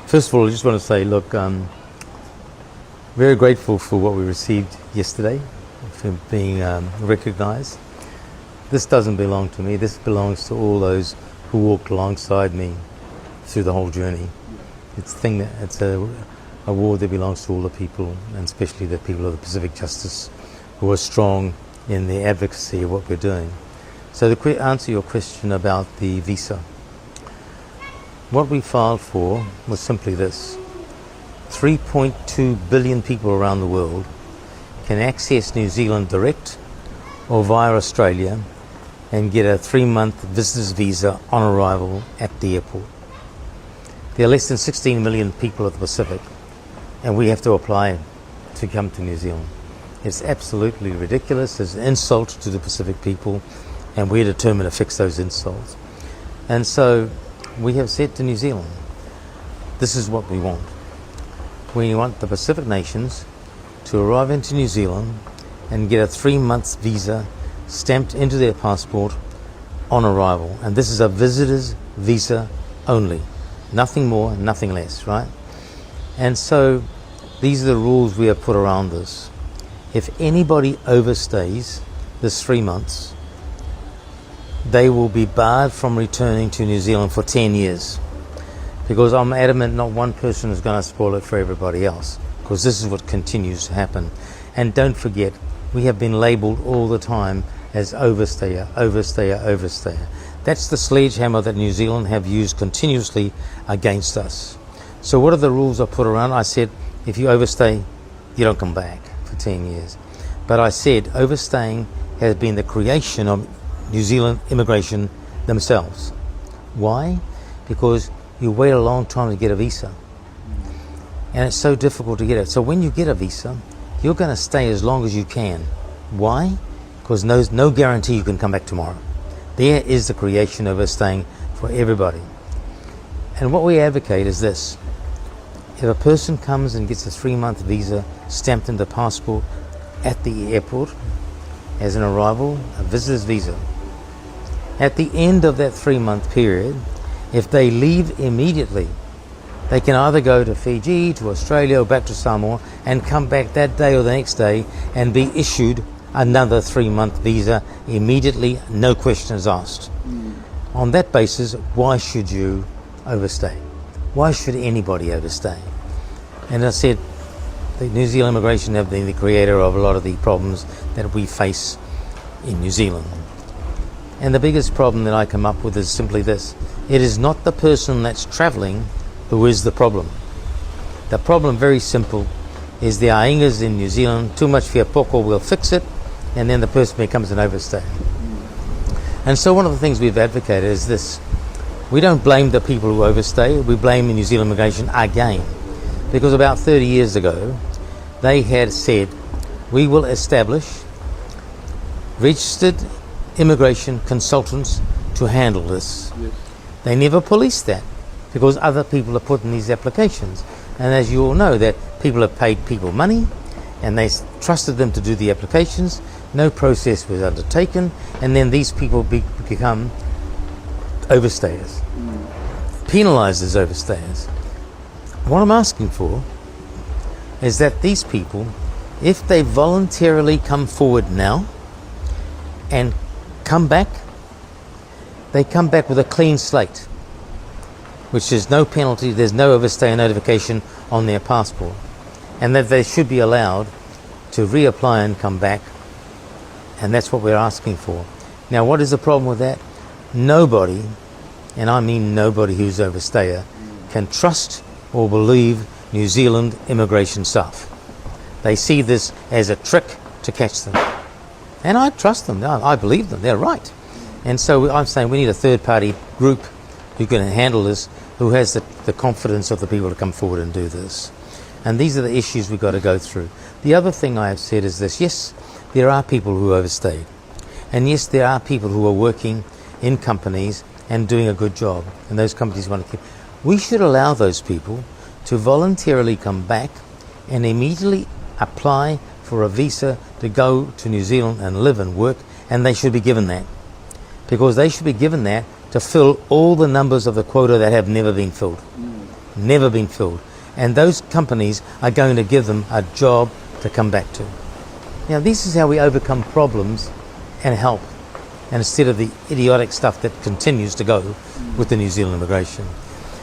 First of all, I just want to say, look, very grateful for what we received yesterday, for being recognised. This doesn't belong to me. This belongs to all those who walked alongside me through the whole journey. It's a award that belongs to all the people, and especially the people of the Pacific Justice, who are strong in the advocacy of what we're doing. So to answer your question about the visa, what we filed for was simply this. 3.2 billion people around the world can access New Zealand direct or via Australia and get a 3-month visitor's visa on arrival at the airport. There are less than 16 million people of the Pacific, and we have to apply to come to New Zealand. It's absolutely ridiculous. It's an insult to the Pacific people, and we're determined to fix those insults. And so we have said to New Zealand, this is what we want. We want the Pacific nations to arrive into New Zealand and get a 3-month visa stamped into their passport on arrival. And this is a visitor's visa only. Nothing more, nothing less, right? And so these are the rules we have put around this. If anybody overstays this 3 months, they will be barred from returning to New Zealand for 10 years. Because I'm adamant not one person is going to spoil it for everybody else. Because this is what continues to happen. And don't forget, we have been labelled all the time as overstayer, overstayer, overstayer. That's the sledgehammer that New Zealand have used continuously against us. So what are the rules I put around? I said, if you overstay, you don't come back for 10 years. But I said, overstaying has been the creation of New Zealand immigration themselves. Why? Because you wait a long time to get a visa. And it's so difficult to get it. So when you get a visa, you're going to stay as long as you can. Why? Because there's no guarantee you can come back tomorrow. There is the creation of overstaying for everybody. And what we advocate is this. If a person comes and gets a 3-month visa stamped in the passport at the airport as an arrival, a visitor's visa, at the end of that 3-month period, if they leave immediately, they can either go to Fiji, to Australia, or back to Samoa and come back that day or the next day and be issued another 3-month visa immediately, no questions asked. On that basis, why should you overstay? Why should anybody overstay? And I said, the New Zealand immigration have been the creator of a lot of the problems that we face in New Zealand. And the biggest problem that I come up with is simply this. It is not the person that's travelling who is the problem. The problem, very simple, is the aingas in New Zealand, too much whia poko, we'll fix it, and then the person becomes an overstay. And so one of the things we've advocated is this. We don't blame the people who overstay, we blame the New Zealand immigration again. Because about 30 years ago, they had said, we will establish registered immigration consultants to handle this. Yes. They never policed that because other people are putting these applications. And as you all know, that people have paid people money and they trusted them to do the applications. No process was undertaken, and then these people become overstayers, penalised as overstayers. What I'm asking for is that these people, if they voluntarily come forward now and come back, they come back with a clean slate, which is no penalty, there's no overstay notification on their passport, and that they should be allowed to reapply and come back, and that's what we're asking for. Now, what is the problem with that? Nobody, and I mean nobody who's overstayer, can trust or believe New Zealand immigration staff. They see this as a trick to catch them. And I trust them, I believe them, they're right. And so I'm saying we need a third-party group who can handle this, who has the confidence of the people to come forward and do this. And these are the issues we've got to go through. The other thing I have said is this. Yes, there are people who overstayed. And yes, there are people who are working in companies and doing a good job. And those companies want to keep. We should allow those people to voluntarily come back and immediately apply for a visa to go to New Zealand and live and work, and they should be given that. Because they should be given that to fill all the numbers of the quota that have never been filled. never been filled. And those companies are going to give them a job to come back to. Now, this is how we overcome problems and help, and instead of the idiotic stuff that continues to go with the New Zealand immigration.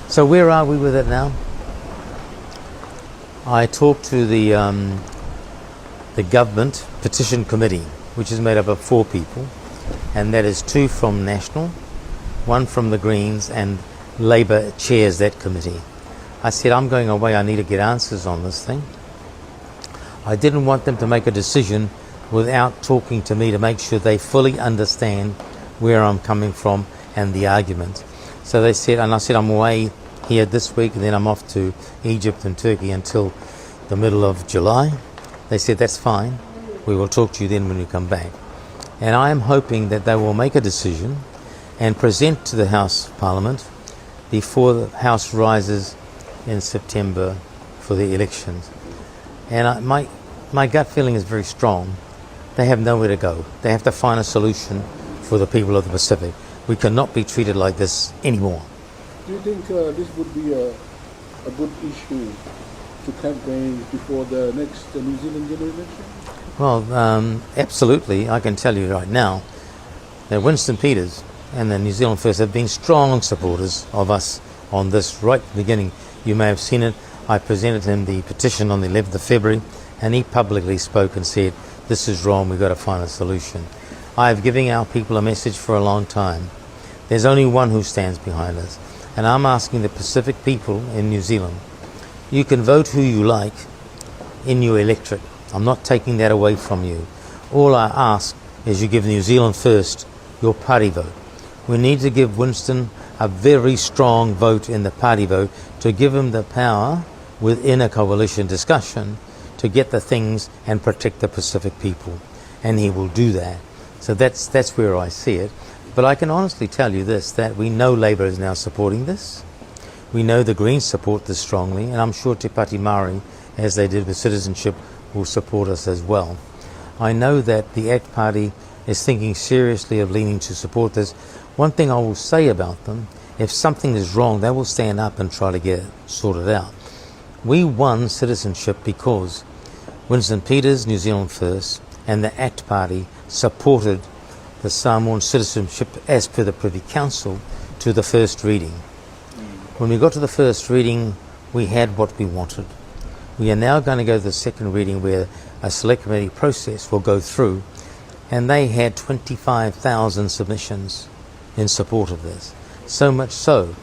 So where are we with it now? I talked to the government petition committee, which is made up of 4 people, and that is 2 from National, 1 from the Greens, and Labour chairs that committee. I said, I'm going away, I need to get answers on this thing. I didn't want them to make a decision without talking to me to make sure they fully understand where I'm coming from and the argument. So they said, and I said, I'm away here this week, and then I'm off to Egypt and Turkey until the middle of July. They said, that's fine, we will talk to you then when you come back. And I am hoping that they will make a decision and present to the House Parliament before the House rises in September for the elections. And my gut feeling is very strong. They have nowhere to go. They have to find a solution for the people of the Pacific. We cannot be treated like this anymore. Do you think this would be a good issue to campaign before the next New Zealand general election? Well, absolutely. I can tell you right now that Winston Peters and the New Zealand First have been strong supporters of us on this right at the beginning. You may have seen it. I presented him the petition on the 11th of February, and he publicly spoke and said, this is wrong, we've got to find a solution. I have given our people a message for a long time. There's only one who stands behind us, and I'm asking the Pacific people in New Zealand, you can vote who you like in your electorate. I'm not taking that away from you. All I ask is you give New Zealand First your party vote. We need to give Winston a very strong vote in the party vote to give him the power within a coalition discussion to get the things and protect the Pacific people. And he will do that. So that's where I see it. But I can honestly tell you this, that we know Labour is now supporting this. We know the Greens support this strongly, and I'm sure Te Pati Māori, as they did with citizenship, will support us as well. I know that the ACT Party is thinking seriously of leaning to support this. One thing I will say about them, if something is wrong, they will stand up and try to get it sorted out. We won citizenship because Winston Peters, New Zealand First, and the ACT Party supported the Samoan citizenship as per the Privy Council to the first reading. When we got to the first reading, we had what we wanted. We are now going to go to the second reading where a select committee process will go through, and they had 25,000 submissions in support of this. So much so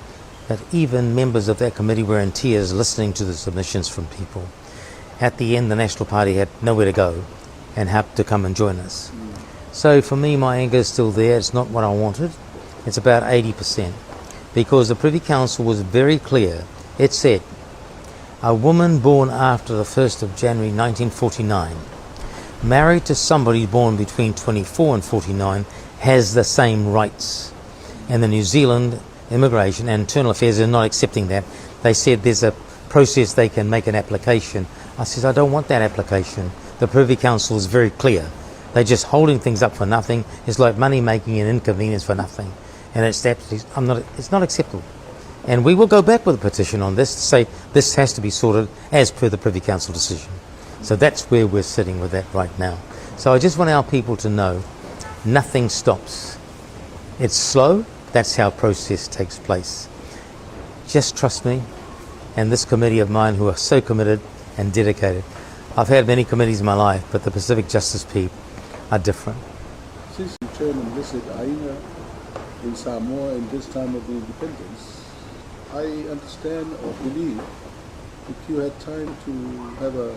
that even members of that committee were in tears listening to the submissions from people. At the end, the National Party had nowhere to go and had to come and join us. So for me, my anger is still there. It's not what I wanted. It's about 80%. Because the Privy Council was very clear. It said, a woman born after the 1st of January 1949, married to somebody born between 24 and 49, has the same rights. And the New Zealand Immigration and Internal Affairs are not accepting that. They said there's a process they can make an application. I said, I don't want that application. The Privy Council is very clear. They're just holding things up for nothing. It's like money making an inconvenience for nothing. And it's absolutely, it's not acceptable. And we will go back with a petition on this to say this has to be sorted as per the Privy Council decision. So that's where we're sitting with that right now. So I just want our people to know nothing stops. It's slow. That's how process takes place. Just trust me and this committee of mine who are so committed and dedicated. I've had many committees in my life, but the Pacific Justice people are different. Since you chairman visit Anae in Samoa in this time of the independence, I understand or believe that you had time to have a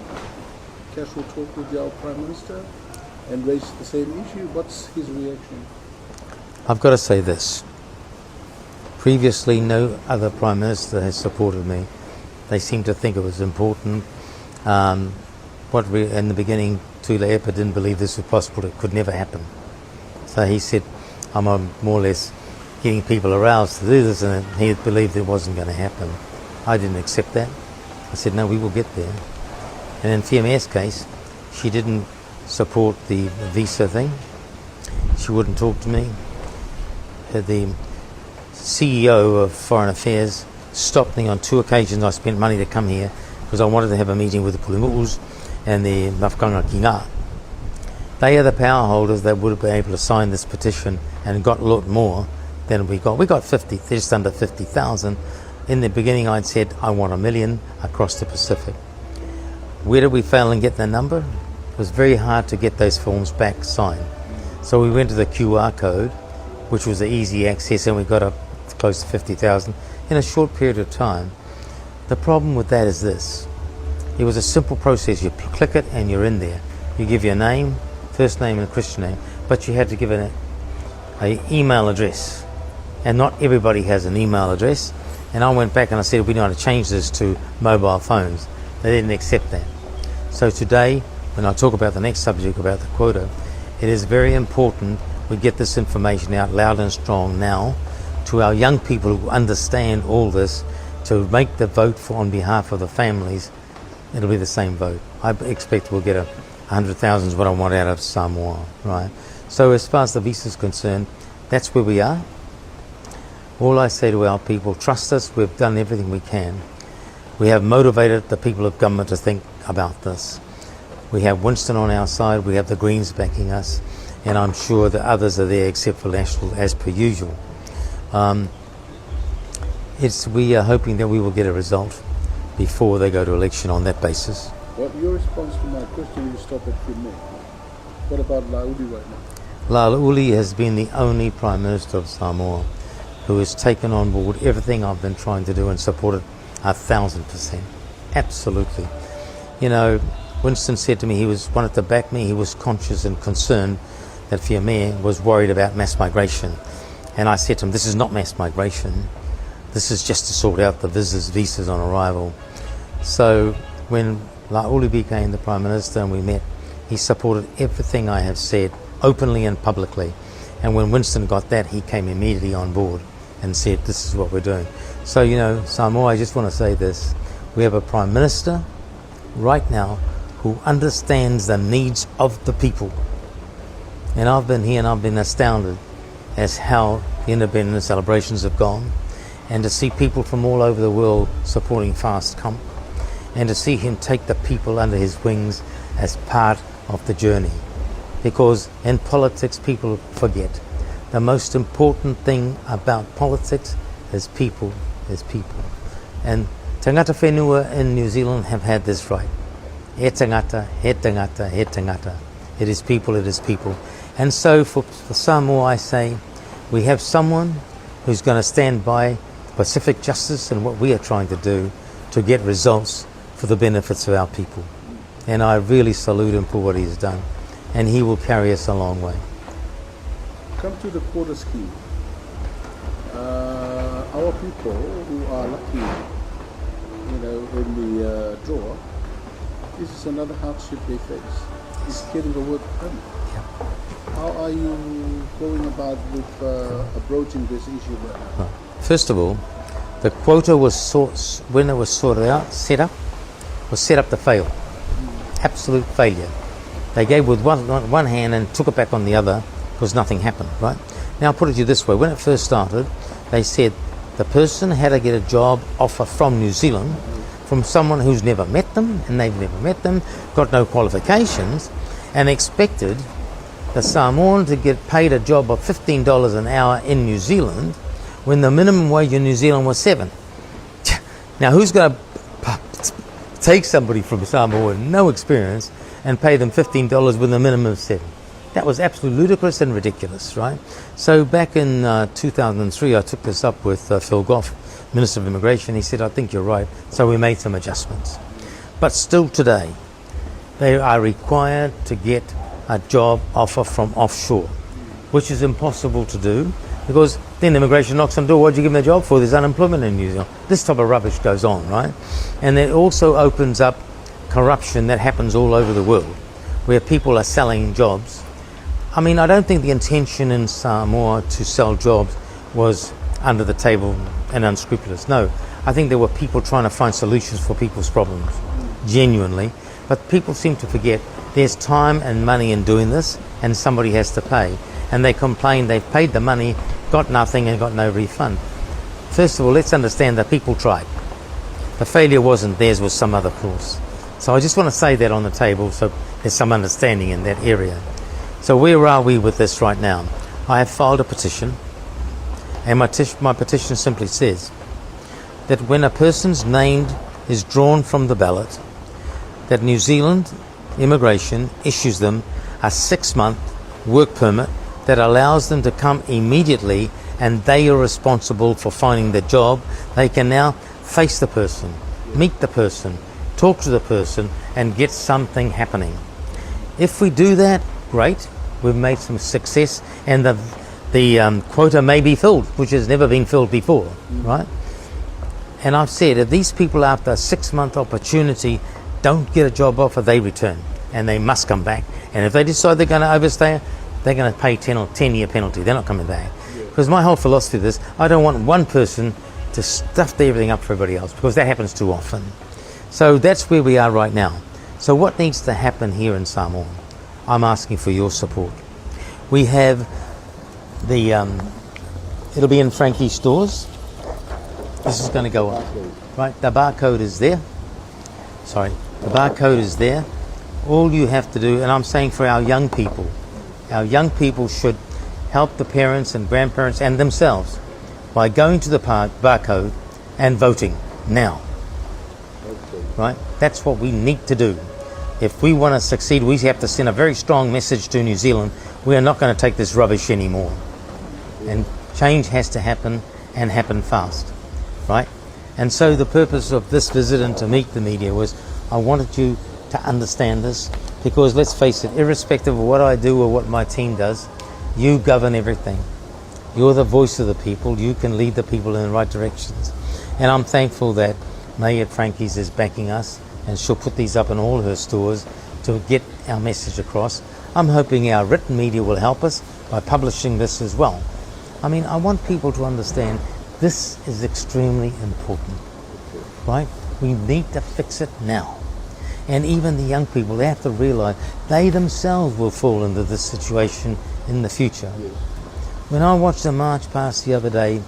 casual talk with our Prime Minister and raise the same issue. What's his reaction? I've got to say this. Previously, no other Prime Minister has supported me. They seem to think it was important. In the beginning, Tuilaepa didn't believe this was possible. It could never happen. So he said, I'm more or less getting people aroused to do this, and he believed it wasn't going to happen. I didn't accept that. I said, no, we will get there. And in Fiame's case, she didn't support the visa thing. She wouldn't talk to me. The CEO of Foreign Affairs stopped me on 2 occasions. I spent money to come here because I wanted to have a meeting with the Pulimu'us and the Mafkanga Kinga. They are the power holders that would have been able to sign this petition and got a lot more than we got. We got 50, just under 50,000. In the beginning I'd said I want 1 million across the Pacific. Where did we fail and get the number? It was very hard to get those forms back signed. So we went to the QR code, which was the easy access, and we got up close to 50,000 in a short period of time. The problem with that is this. It was a simple process. You click it and you're in there. You give your name, first name and Christian name, but you had to give it an email address. And not everybody has an email address. And I went back and I said, we need to change this to mobile phones. They didn't accept that. So today, when I talk about the next subject, about the quota, it is very important we get this information out loud and strong now to our young people who understand all this, to make the vote for on behalf of the families. It'll be the same vote. I expect we'll get 100,000 is what I want out of Samoa, right? So as far as the visa is concerned, that's where we are. All I say to our people, trust us, we've done everything we can. We have motivated the people of government to think about this. We have Winston on our side, we have the Greens backing us, and I'm sure the others are there except for National as per usual. We are hoping that we will get a result before they go to election on that basis. Well, your response to my question, you stop at Finne. What about Lauli right now? Lauli has been the only Prime Minister of Samoa who has taken on board everything I've been trying to do and supported 1,000%. Absolutely. You know, Winston said to me he wanted to back me. He was conscious and concerned that Fiamare was worried about mass migration. And I said to him, this is not mass migration. This is just to sort out the visas on arrival. So when Lauli became the Prime Minister and we met, he supported everything I have said openly and publicly. And when Winston got that, he came immediately on board and said, this is what we're doing. So, you know, Samoa, I just want to say this. We have a Prime Minister right now who understands the needs of the people. And I've been here and I've been astounded as how the independence celebrations have gone, and to see people from all over the world supporting Fast Comp, and to see him take the people under his wings as part of the journey. Because in politics, people forget. The most important thing about politics is people, And tangata whenua in New Zealand have had this right. He tangata, he tangata, he tangata. It is people, it is people. And so for Samoa, I say, we have someone who's going to stand by Pacific justice and what we are trying to do to get results for the benefits of our people. And I really salute him for what he's done. And he will carry us a long way. Come to the quota scheme. Our people who are lucky, you know, in the draw, this is another hardship they face. It's getting the work done. Yeah. How are you going about with approaching this issue right now? First of all, the quota was when it was sorted out, set up to fail. Absolute failure. They gave with one hand and took it back on the other because nothing happened, right? Now I'll put it to you this way. When it first started, they said the person had to get a job offer from New Zealand from someone who's never met them, and they've never met them, got no qualifications, and expected the Samoan to get paid a job of $15 an hour in New Zealand when the minimum wage in New Zealand was $7. Now who's going to take somebody from Samoa with no experience and pay them $15 with a minimum of $7? That was absolutely ludicrous and ridiculous, right? So back in 2003, I took this up with Phil Goff, Minister of Immigration. He said, I think you're right. So we made some adjustments. But still today, they are required to get a job offer from offshore, which is impossible to do because then immigration knocks on the door. What do you give them a job for? There's unemployment in New Zealand. This type of rubbish goes on, right? And it also opens up corruption that happens all over the world where people are selling jobs. I mean, I don't think the intention in Samoa to sell jobs was under the table and unscrupulous. No, I think there were people trying to find solutions for people's problems, genuinely. But people seem to forget there's time and money in doing this, and somebody has to pay. And they complain they've paid the money, got nothing, and got no refund. First of all, let's understand that people tried. The failure wasn't theirs, was some other cause. So I just want to say that on the table so there's some understanding in that area. So where are we with this right now? I have filed a petition, and my petition simply says that when a person's name is drawn from the ballot, that New Zealand Immigration issues them a 6-month work permit that allows them to come immediately, and they are responsible for finding the job. They can now face the person, meet the person, talk to the person, and get something happening. If we do that, great, we've made some success, and the quota may be filled, which has never been filled before, right? And I've said, if these people after a 6-month opportunity don't get a job offer, they return, and they must come back. And if they decide they're going to overstay, they're going to pay 10 or 10-year penalty. They're not coming back. Because my whole philosophy of this, I don't want one person to stuff everything up for everybody else, because that happens too often. So that's where we are right now. So what needs to happen here in Samoa? I'm asking for your support. We have the, it'll be in Frankie's stores. This is going to go up, right? The barcode is there. Sorry, the barcode is there. All you have to do, and I'm saying for our young people should help the parents and grandparents and themselves by going to the barcode and voting now. Right? That's what we need to do. If we want to succeed, we have to send a very strong message to New Zealand. We are not going to take this rubbish anymore. And change has to happen, and happen fast. Right? And so the purpose of this visit and to meet the media was I wanted you to understand this, because let's face it, irrespective of what I do or what my team does, you govern everything. You're the voice of the people. You can lead the people in the right directions. And I'm thankful that May at Frankie's is backing us, and she'll put these up in all her stores to get our message across. I'm hoping our written media will help us by publishing this as well. I mean, I want people to understand this is extremely important, right? We need to fix it now. And even the young people, they have to realize they themselves will fall into this situation in the future. Yes. When I watched the march past the other day,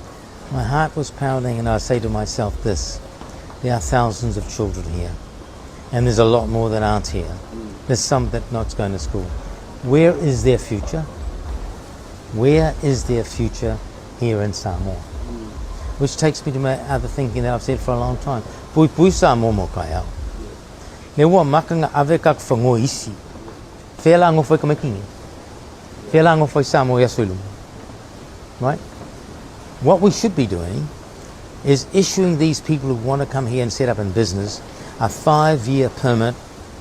my heart was pounding, and I say to myself this: there are thousands of children here, and there's a lot more that aren't here. There's some that not going to school. Where is their future? Where is their future here in Samoa? Which takes me to my other thinking that I've said for a long time. Pui pui Samoa mo kai au. Me wa makanga ave kak whango isi. Whela ngofoi kamakingi. Whela ngofoi Samoa yasulumu. Right? What we should be doing is issuing these people who want to come here and set up in business a 5-year permit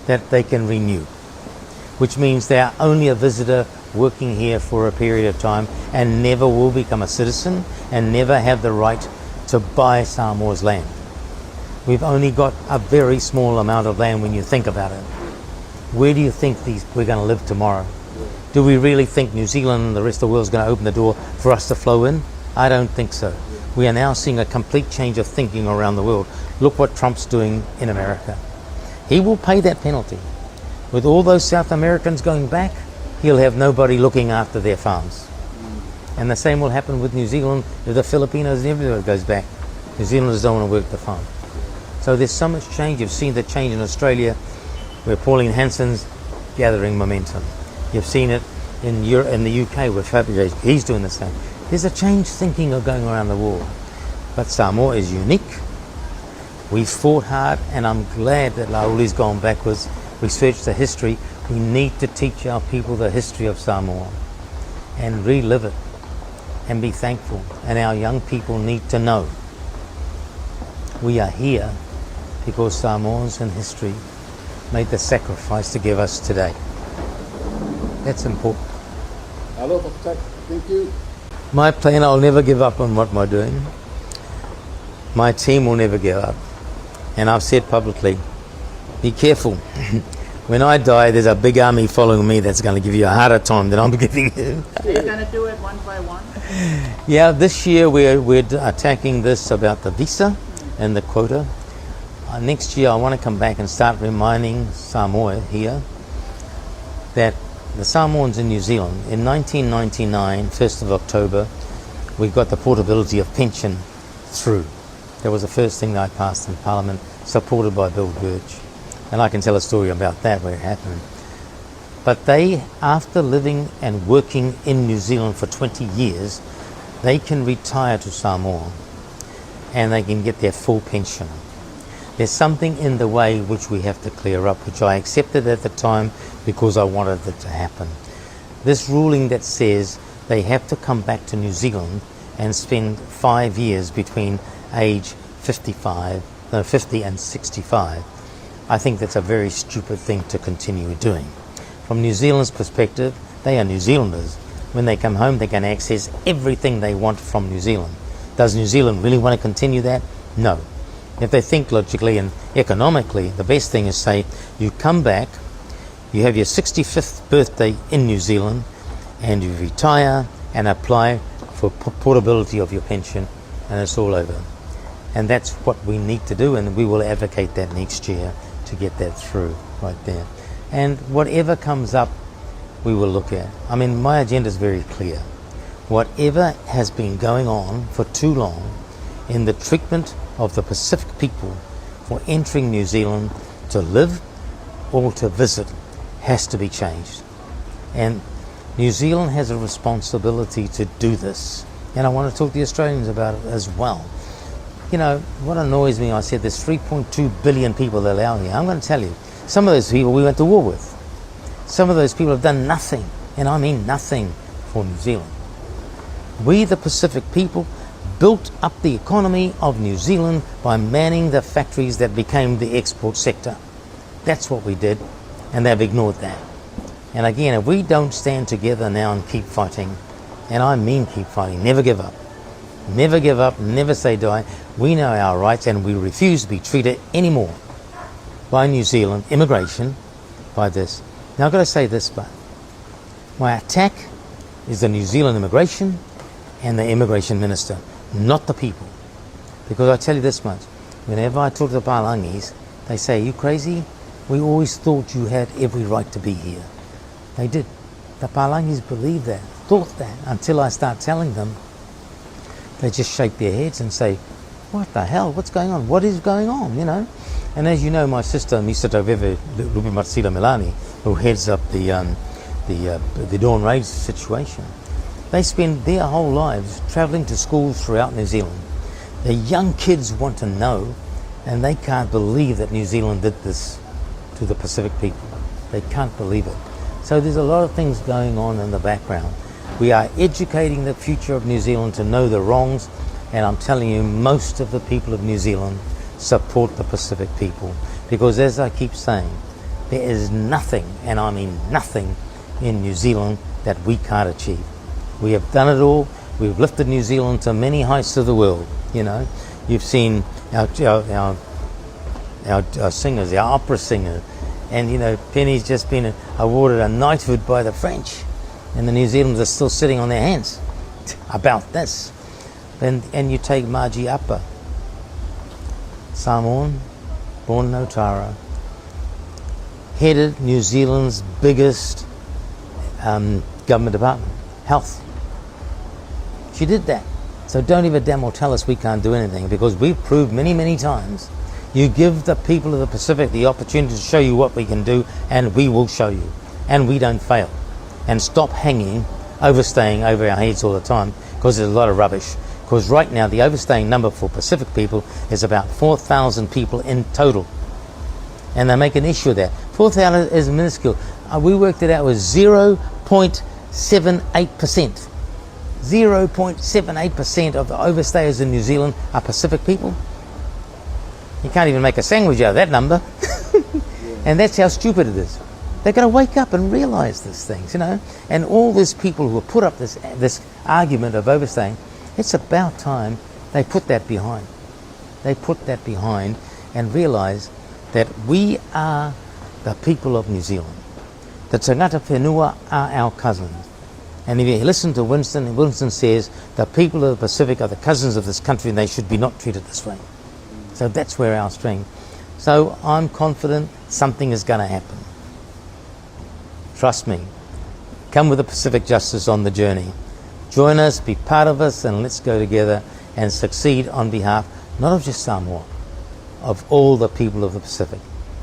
that they can renew, which means they are only a visitor working here for a period of time and never will become a citizen and never have the right to buy Samoa's land. We've only got a very small amount of land when you think about it. Where do you think we're going to live tomorrow? Do we really think New Zealand and the rest of the world is going to open the door for us to flow in? I don't think so. We are now seeing a complete change of thinking around the world. Look what Trump's doing in America. He will pay that penalty. With all those South Americans going back, he'll have nobody looking after their farms. And the same will happen with New Zealand if the Filipinos and everybody goes back. New Zealanders don't want to work the farm. So there's so much change. You've seen the change in Australia, where Pauline Hanson's gathering momentum. You've seen it in Europe, in the UK, where Faberge, he's doing the same. There's a change thinking of going around the world. But Samoa is unique. We've fought hard, and I'm glad that Lauli's gone backwards, researched the history. We need to teach our people the history of Samoa and relive it and be thankful. And our young people need to know we are here because Samoans in history made the sacrifice to give us today. That's important. Hello, Dr. Thank you. My plan, I'll never give up on what I'm doing. My team will never give up. And I've said publicly, be careful. When I die, there's a big army following me that's going to give you a harder time than I'm giving you. Are you going to do it one by one? Yeah, this year we're attacking this about the visa and the quota. Next year I want to come back and start reminding Samoa here that the Samoans in New Zealand, in 1999, 1st of October, we got the portability of pension through. That was the first thing that I passed in Parliament, supported by Bill Birch. And I can tell a story about that, where it happened. But they, after living and working in New Zealand for 20 years, they can retire to Samoa and they can get their full pension. There's something in the way which we have to clear up, which I accepted at the time because I wanted it to happen. This ruling that says they have to come back to New Zealand and spend 5 years between age 50 and 65, I think that's a very stupid thing to continue doing. From New Zealand's perspective, they are New Zealanders. When they come home, they can access everything they want from New Zealand. Does New Zealand really want to continue that? No. If they think logically and economically, the best thing is say, you come back, you have your 65th birthday in New Zealand, and you retire and apply for portability of your pension, and it's all over. And that's what we need to do, and we will advocate that next year to get that through right there. And whatever comes up, we will look at. I mean, my agenda is very clear. Whatever has been going on for too long in the treatment of the Pacific people for entering New Zealand to live or to visit has to be changed. And New Zealand has a responsibility to do this. And I want to talk to the Australians about it as well. You know, what annoys me, I said there's 3.2 billion people that allow here. I'm going to tell you, some of those people we went to war with. Some of those people have done nothing, and I mean nothing, for New Zealand. We, the Pacific people, built up the economy of New Zealand by manning the factories that became the export sector. That's what we did, and they've ignored that. And again, if we don't stand together now and keep fighting, and I mean keep fighting, never give up. Never give up, never say die. We know our rights, and we refuse to be treated anymore by New Zealand immigration by this. Now I've got to say this, but my attack is the New Zealand immigration and the immigration minister, not the people. Because I tell you this much, whenever I talk to the Palangis, they say, "Are you crazy? We always thought you had every right to be here." They did. The Palangis believe that, thought that, until I start telling them. They just shake their heads and say, "What the hell? What's going on? What is going on?" You know. And as you know, my sister, Mr. Toveve Rupi Matsila Milani, who heads up the Dawn Raids situation, they spend their whole lives travelling to schools throughout New Zealand. The young kids want to know, and they can't believe that New Zealand did this to the Pacific people. They can't believe it. So there's a lot of things going on in the background. We are educating the future of New Zealand to know the wrongs, and I'm telling you, most of the people of New Zealand support the Pacific people, because as I keep saying, there is nothing, and I mean nothing, in New Zealand that we can't achieve. We have done it all. We've lifted New Zealand to many heights of the world. You know, you've seen our singers, our opera singers, and you know, Penny's just been awarded a knighthood by the French, and the New Zealanders are still sitting on their hands about this. And you take Margie Appa, Samoan, born in Otara, headed New Zealand's biggest government department, health. She did that. So don't even damn well tell us we can't do anything, because we've proved many, many times. You give the people of the Pacific the opportunity to show you what we can do, and we will show you. And we don't fail. And stop hanging, overstaying over our heads all the time, because there's a lot of rubbish. Because right now the overstaying number for Pacific people is about 4,000 people in total. And they make an issue of that. 4,000 is minuscule. We worked it out with 0.78%. 0.78% of the overstayers in New Zealand are Pacific people. You can't even make a sandwich out of that number. And that's how stupid it is. They've got to wake up and realise these things, you know. And all these people who have put up this argument of overstaying, it's about time they put that behind. They put that behind and realise that we are the people of New Zealand. The Tangata Whenua are our cousins. And if you listen to Winston, Winston says the people of the Pacific are the cousins of this country, and they should be not treated this way. So that's where our strength. So I'm confident something is going to happen. Trust me. Come with the Pacific Justice on the journey. Join us, be part of us, and let's go together and succeed on behalf not of just Samoa, of all the people of the Pacific.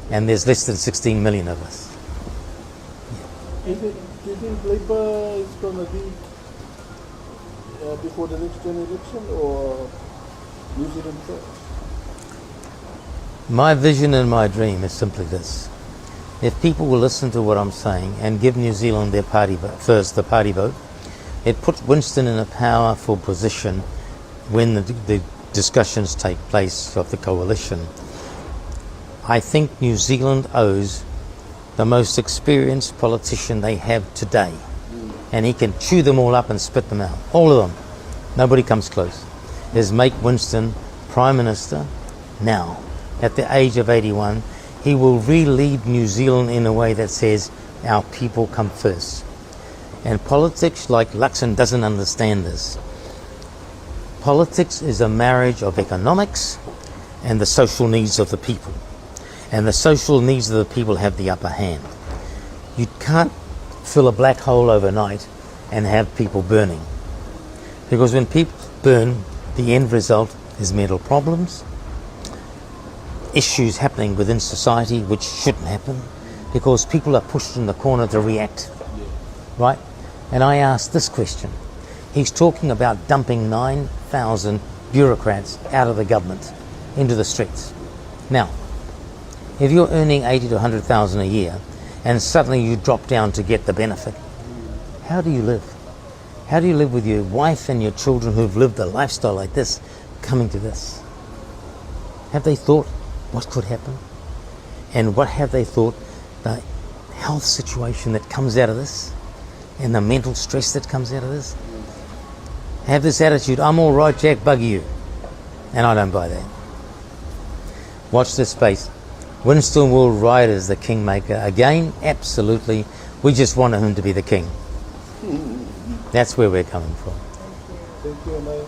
And there's less than 16 million of us. Do you think Labour is going to be before the next general election or New Zealand first? My vision and my dream is simply this. If people will listen to what I'm saying and give New Zealand their party vote, first the party vote, it puts Winston in a powerful position when the discussions take place of the coalition. I think New Zealand owes the most experienced politician they have today. And he can chew them all up and spit them out. All of them. Nobody comes close. Is make Winston Prime Minister now. At the age of 81, he will re-lead New Zealand in a way that says our people come first. And politics, like Luxon, doesn't understand this. Politics is a marriage of economics and the social needs of the people. And the social needs of the people have the upper hand. You can't fill a black hole overnight and have people burning. Because when people burn, the end result is mental problems, issues happening within society which shouldn't happen, because people are pushed in the corner to react. Right? And I asked this question. He's talking about dumping 9,000 bureaucrats out of the government into the streets. Now, if you're earning 80 to 100,000 a year and suddenly you drop down to get the benefit, how do you live? How do you live with your wife and your children who've lived a lifestyle like this coming to this? Have they thought what could happen? And what have they thought the health situation that comes out of this and the mental stress that comes out of this? Have this attitude, I'm all right, Jack, bugger you. And I don't buy that. Watch this space. Winston will ride as the kingmaker again, absolutely. We just want him to be the king. That's where we're coming from. Thank you, Anae.